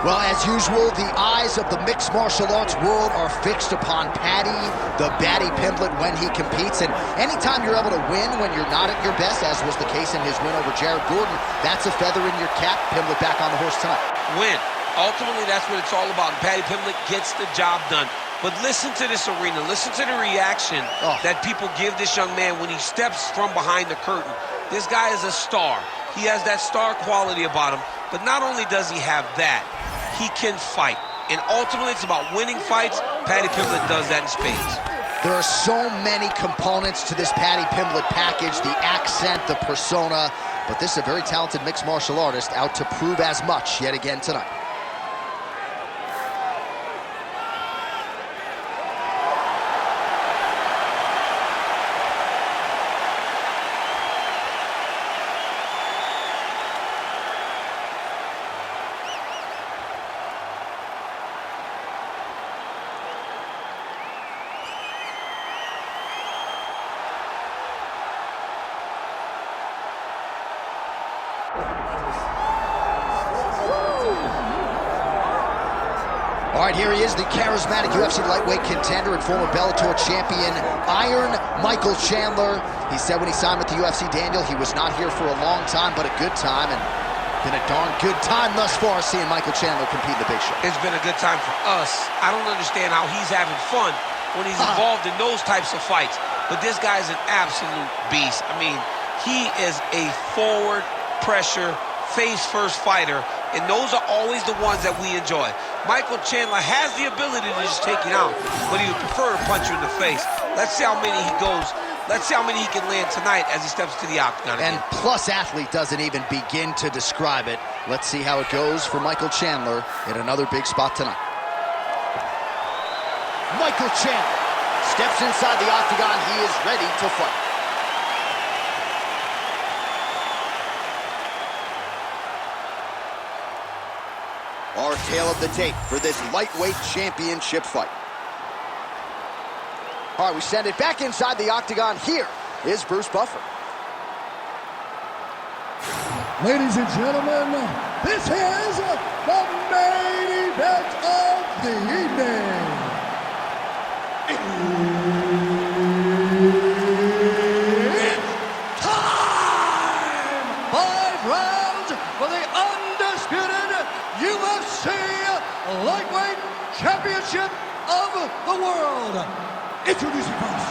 Well, as usual, the eyes of the mixed martial arts world are fixed upon Paddy Pimblett when he competes. And anytime you're able to win when you're not at your best, as was the case in his win over Jared Gordon, that's a feather in your cap. Pimblett back on the horse tonight. Win. Ultimately, that's what it's all about. And Paddy Pimblett gets the job done. But listen to this arena. Listen to the reaction that people give this young man when he steps from behind the curtain. This guy is a star. He has that star quality about him. But not only does he have that, he can fight. And ultimately, it's about winning fights. Paddy Pimblett does that in spades. There are so many components to this Paddy Pimblett package, the accent, the persona. But this is a very talented mixed martial artist out to prove as much yet again tonight. All right, here he is, the charismatic UFC lightweight contender and former Bellator champion, Iron Michael Chandler. He said when he signed with the UFC, Daniel, he was not here for a long time, but a good time, and been a darn good time thus far seeing Michael Chandler compete in the big show. It's been a good time for us. I don't understand how he's having fun when he's involved in those types of fights, but this guy's an absolute beast. I mean, he is a forward pressure, face-first fighter, and those are always the ones that we enjoy. Michael Chandler has the ability to just take you out, but he would prefer to punch you in the face. Let's see how many he goes. Let's see how many he can land tonight as he steps to the octagon again. And plus athlete doesn't even begin to describe it. Let's see how it goes for Michael Chandler in another big spot tonight. Michael Chandler steps inside the octagon. He is ready to fight. Our tale of the tape for this lightweight championship fight. All right, we send it back inside the octagon. Here is Bruce Buffer. Ladies and gentlemen, this is the main event of the evening. It's time! 5 rounds for the undisputed UFC Lightweight Championship of the World. Introducing first,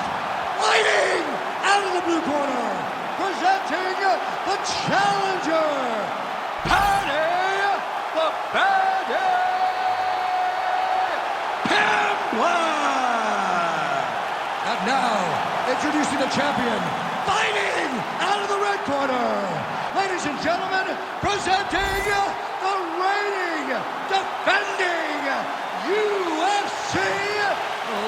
fighting out of the blue corner, presenting the challenger, Paddy the Paddy Pimblett. And now, introducing the champion, fighting out of the red corner, ladies and gentlemen, presenting the reigning, defending UFC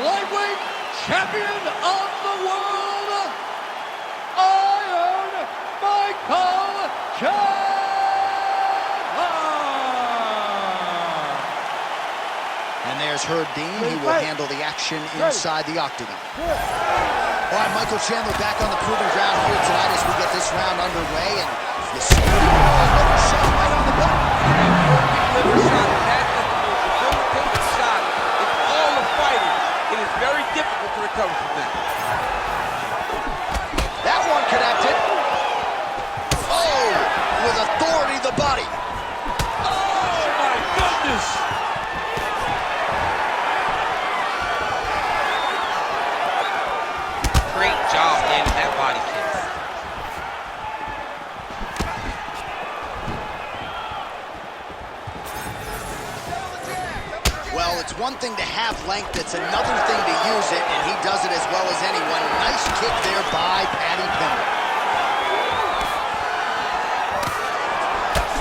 Lightweight Champion of the World, Iron Michael Chandler. And there's Herb Dean. He will handle the action inside the octagon. All right, Michael Chandler back on the proving ground here tonight as we get this round underway. And you see another shot right on the button. It is very difficult to recover from that. That one connected. Oh, with authority, the body. Oh, my goodness. Great job landing that body kick. Well, it's one thing to have length, it's another thing to use it, and he does it as well as anyone. Nice kick there by Paddy Pimblett.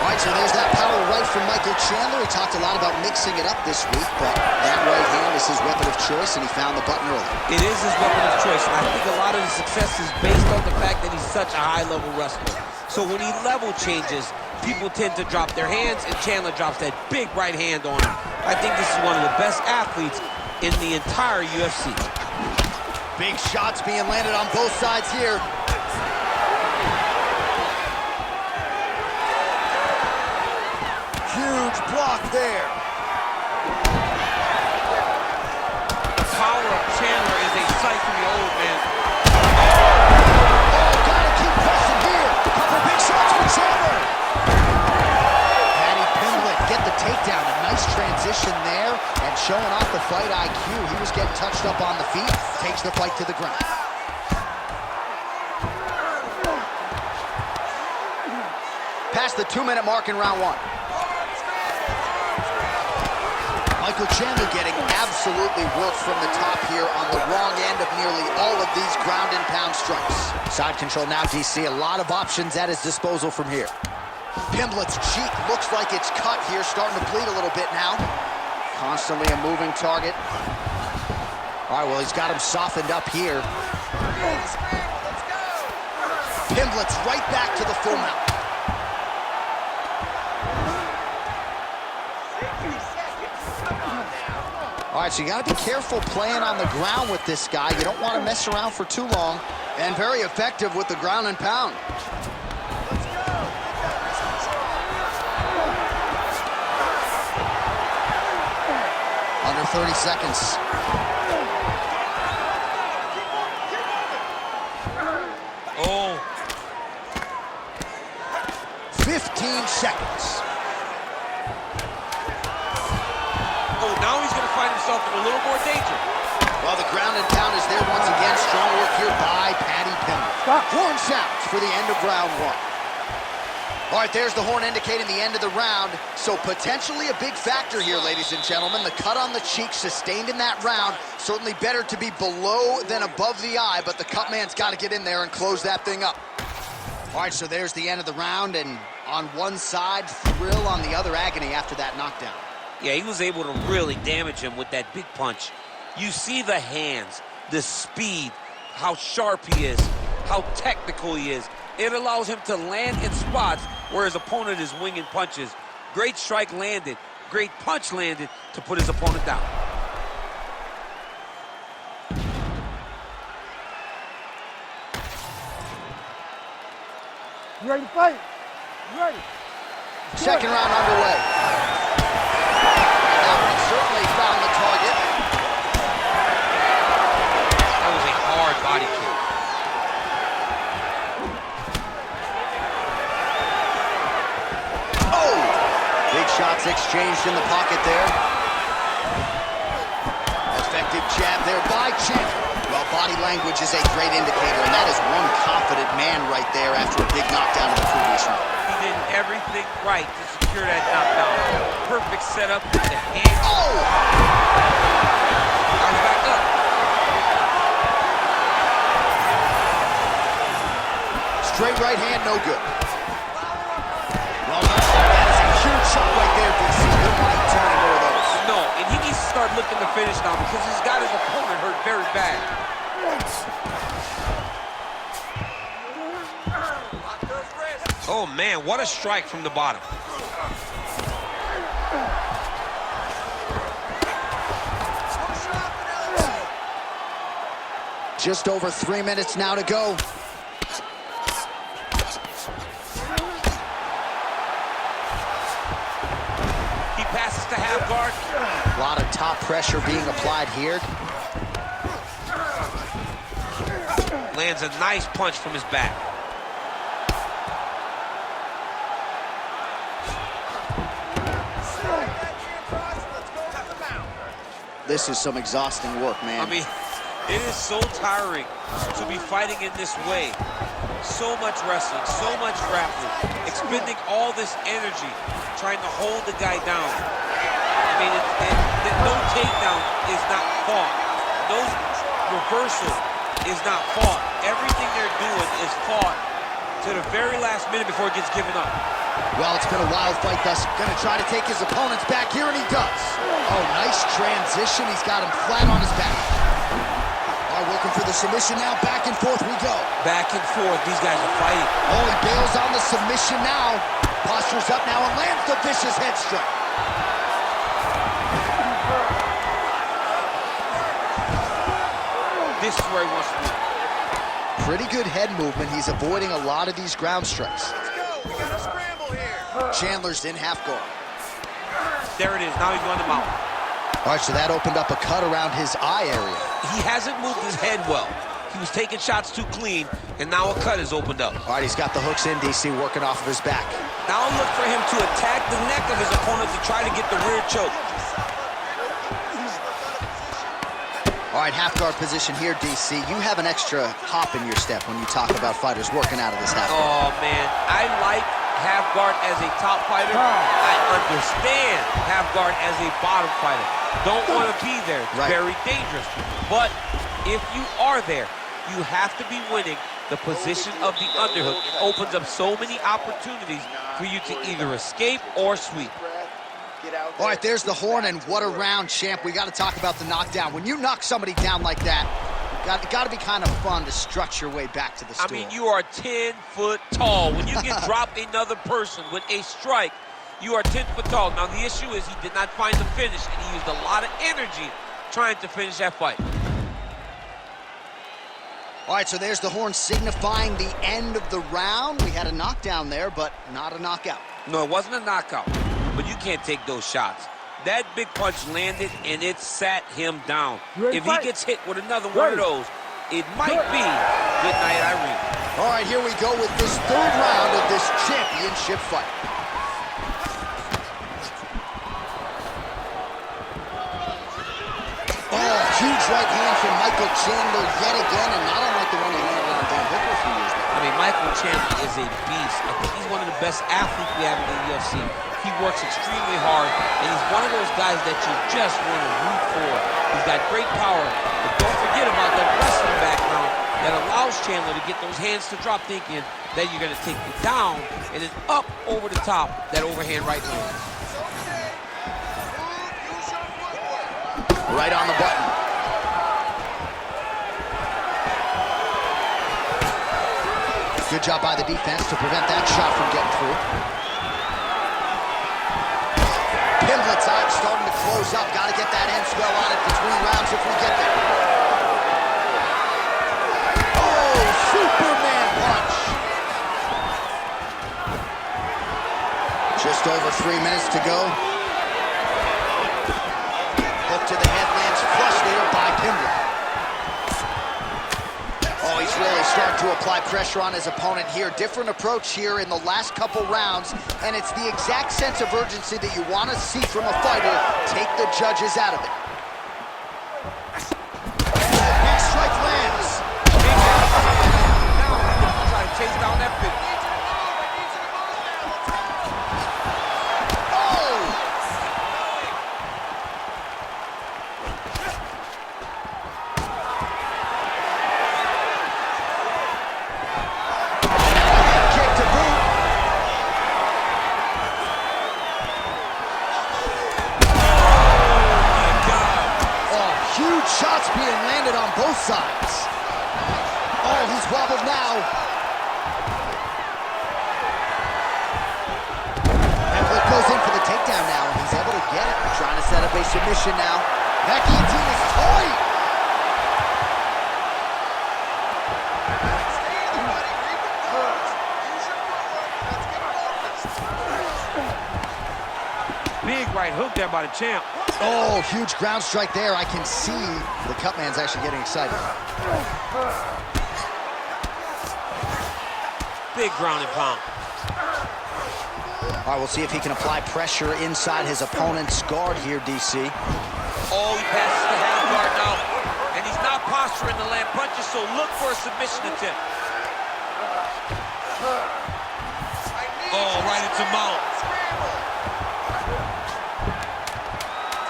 All right, so there's that power right from Michael Chandler. He talked a lot about mixing it up this week, but that right hand is his weapon of choice, and he found the button early. It is his weapon of choice, and I think a lot of his success is based on the fact that he's such a high-level wrestler. So when he level changes, people tend to drop their hands, and Chandler drops that big right hand on him. I think this is one of the best athletes in the entire UFC. Big shots being landed on both sides here. Huge Huge block there. The power of Chandler is a sight to behold, man. Oh, gotta keep pressing here. A couple big shots for Chandler. Paddy Pimblett get the takedown. A nice transition there and showing off the fight IQ. He was getting touched up on the feet. Takes the fight to the ground. Past the 2-minute mark in round one. Michael Chandler getting absolutely worked from the top here on the wrong end of nearly all of these ground and pound strikes. Side control now, DC. A lot of options at his disposal from here. Pimblett's cheek looks like it's cut here, starting to bleed a little bit now. Constantly a moving target. All right, well, he's got him softened up here. Pimblett's right back to the full mount. All right, so you got to be careful playing on the ground with this guy. You don't want to mess around for too long. And very effective with the ground and pound. Under 30 seconds. Oh. 15 seconds. Oh, now he's going to find himself in a little more danger. Well, the ground and pound is there once again. Strong work here by Paddy Pimblett. Horn sounds for the end of round one. All right, there's the horn indicating the end of the round. So potentially a big factor here, ladies and gentlemen. The cut on the cheek sustained in that round. Certainly better to be below than above the eye, but the cut man's got to get in there and close that thing up. All right, so there's the end of the round, and on one side, thrill, on the other, agony after that knockdown. Yeah, he was able to really damage him with that big punch. You see the hands, the speed, how sharp he is, how technical he is. It allows him to land in spots where his opponent is winging punches. Great strike landed, great punch landed to put his opponent down. You ready to fight? You ready? Second round underway. That one certainly found the target. That was a hard body kick. Oh! Big shots exchanged in the pocket there. Effective jab there by Chandler. Well, body language is a great indicator, and that is one confident man right there after a big knockdown in the previous round. He did everything right to secure that knockdown. Perfect setup with the hands. Oh! Now he's back up. Straight right hand, no good. Well, that is a huge shot right there, DC. You don't want to too many more of those. No, and he needs to start looking to finish now because he's got his opponent hurt very bad. Oh, man, what a strike from the bottom. Just over 3 minutes now to go. He passes to half guard. A lot of top pressure being applied here. Lands a nice punch from his back. This is some exhausting work, man. I mean, it is so tiring to be fighting in this way. So much wrestling, so much grappling, expending all this energy trying to hold the guy down. I mean, no takedown is not fought. No reversal is not fought. Everything they're doing is fought to the very last minute before it gets given up. Well, it's been a wild fight thus. Gonna try to take his opponents back here, and he does. Oh, nice transition. He's got him flat on his back. All right, looking for the submission now. Back and forth we go. Back and forth, these guys are fighting. Oh, he bails on the submission now. Postures up now and lands the vicious head strike. This is where he wants to be. Pretty good head movement. He's avoiding a lot of these ground strikes. Let's go. We got a scramble here. Chandler's in half guard. There it is. Now he's on the mount. All right, so that opened up a cut around his eye area. He hasn't moved his head well. He was taking shots too clean, and now a cut is opened up. All right, he's got the hooks in, DC, working off of his back. Now look for him to attack the neck of his opponent to try to get the rear choke. All right, half guard position here, DC. You have an extra hop in your step when you talk about fighters working out of this half guard. Oh, man. I like half guard as a top fighter. I understand half guard as a bottom fighter. Don't want to be there. It's very dangerous. But if you are there, you have to be winning the position of the underhook. It opens up so many opportunities for you to either escape or sweep. All right, there's the horn, and what a round, champ. We got to talk about the knockdown. When you knock somebody down like that, it got to be kind of fun to strut your way back to the stool. I mean, you are 10 foot tall. When you can drop another person with a strike, you are 10 foot tall. Now, the issue is he did not find the finish, and he used a lot of energy trying to finish that fight. All right, so there's the horn signifying the end of the round. We had a knockdown there, but not a knockout. No, it wasn't a knockout, but you can't take those shots. That big punch landed, and it sat him down. If he gets hit with another one of those, it might be good night, Irene. All right, here we go with this third round of this championship fight. Oh, huge right hand from Michael Chandler yet again, and not unlike the one he landed on Dan Hooker a few years ago. I mean, Michael Chandler is a beast. I think he's one of the best athletes we have in the UFC. He works extremely hard, and he's one of those guys that you just want to root for. He's got great power, but don't forget about that wrestling background that allows Chandler to get those hands to drop, thinking that you're going to take it down, and then up over the top, that overhand right hand. Right on the button. Good job by the defense to prevent that shot from getting through. Pimblett's eye starting to close up. Got to get that end swell on it between rounds if we get there. Oh, Superman punch. Just over 3 minutes to go. Hook to the head lands flush there by Pimblett. Oh, he's really starting to apply pressure on his opponent here. Different approach here in the last couple rounds, and it's the exact sense of urgency that you want to see from a fighter. Take the judges out of it. Big strike lands. Now he's going to try to chase down that finish. Shots being landed on both sides. Oh, he's wobbled now. Pimblett goes in for the takedown now, and he's able to get it. Trying to set up a submission now. That guillotine is tight. Big right hook there by the champ. Oh, huge ground strike there. I can see the cut man's actually getting excited. Big ground and pound. All right, we'll see if he can apply pressure inside his opponent's guard here, DC. Oh, he passes the hand guard now. And he's not posturing to land punches, so look for a submission attempt. Oh, right into mount.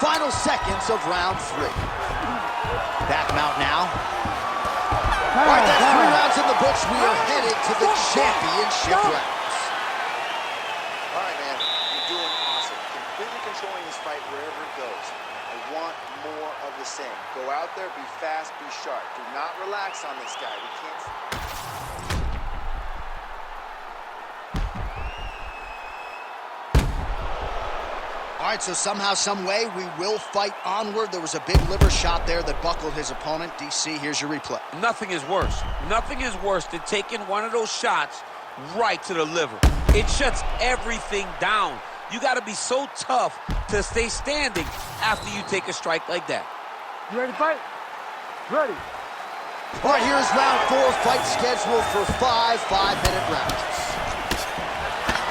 Final seconds of round 3. Back mount now. All right, that's 3 rounds in the books. We are headed to the championship rounds. All right, man. You're doing awesome. Completely controlling this fight wherever it goes. I want more of the same. Go out there, be fast, be sharp. Do not relax on this guy. We can't... All right, so somehow, some way, we will fight onward. There was a big liver shot there that buckled his opponent. DC, here's your replay. Nothing is worse. Nothing is worse than taking one of those shots right to the liver. It shuts everything down. You got to be so tough to stay standing after you take a strike like that. You ready to fight? Ready. All right, here's round 4, fight scheduled for 5 5-minute rounds.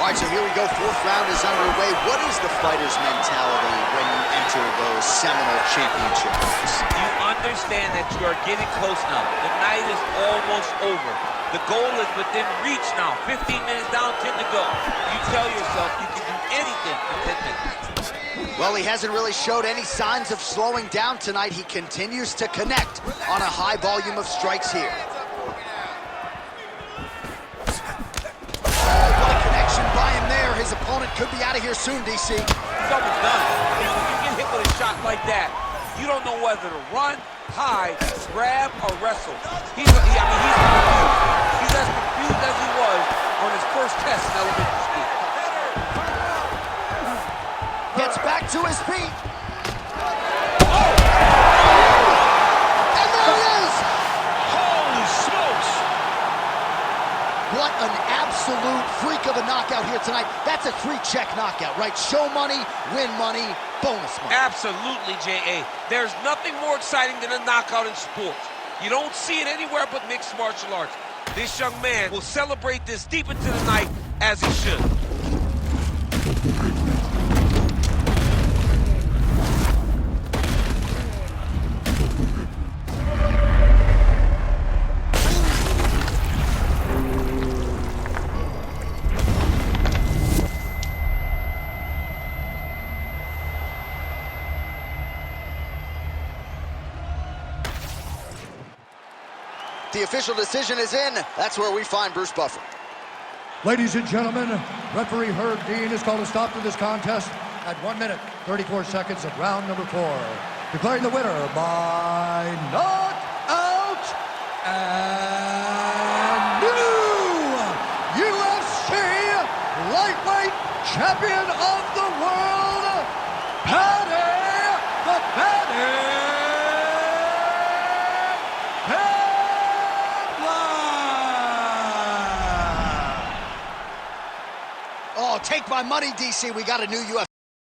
All right, so here we go. 4th round is underway. What is the fighter's mentality when you enter those seminal championships? You understand that you are getting close now. The night is almost over. The goal is within reach now. 15 minutes down, 10 to go. You tell yourself you can do anything in 10 minutes. Well, he hasn't really showed any signs of slowing down tonight. He continues to connect on a high volume of strikes here. By him there, his opponent could be out of here soon, DC. He's almost done. When you get hit with a shot like that, you don't know whether to run, hide, grab, or wrestle. He's confused. He's as confused as he was on his first test in elementary school. Gets back to his feet. And there it is! Holy smokes! What an absolute freak of a knockout here tonight. That's a 3-check knockout, right? Show money, win money, bonus money. Absolutely, J.A. There's nothing more exciting than a knockout in sports. You don't see it anywhere but mixed martial arts. This young man will celebrate this deep into the night as he should. The official decision is in. That's where we find Bruce Buffer. Ladies and gentlemen, referee Herb Dean has called a stop to this contest at 1 minute, 34 seconds of round number 4. Declaring the winner by knockout and new UFC lightweight champion of the world, Paddy the Paddy Pimblett. Oh, take my money, DC. We got a new UFC.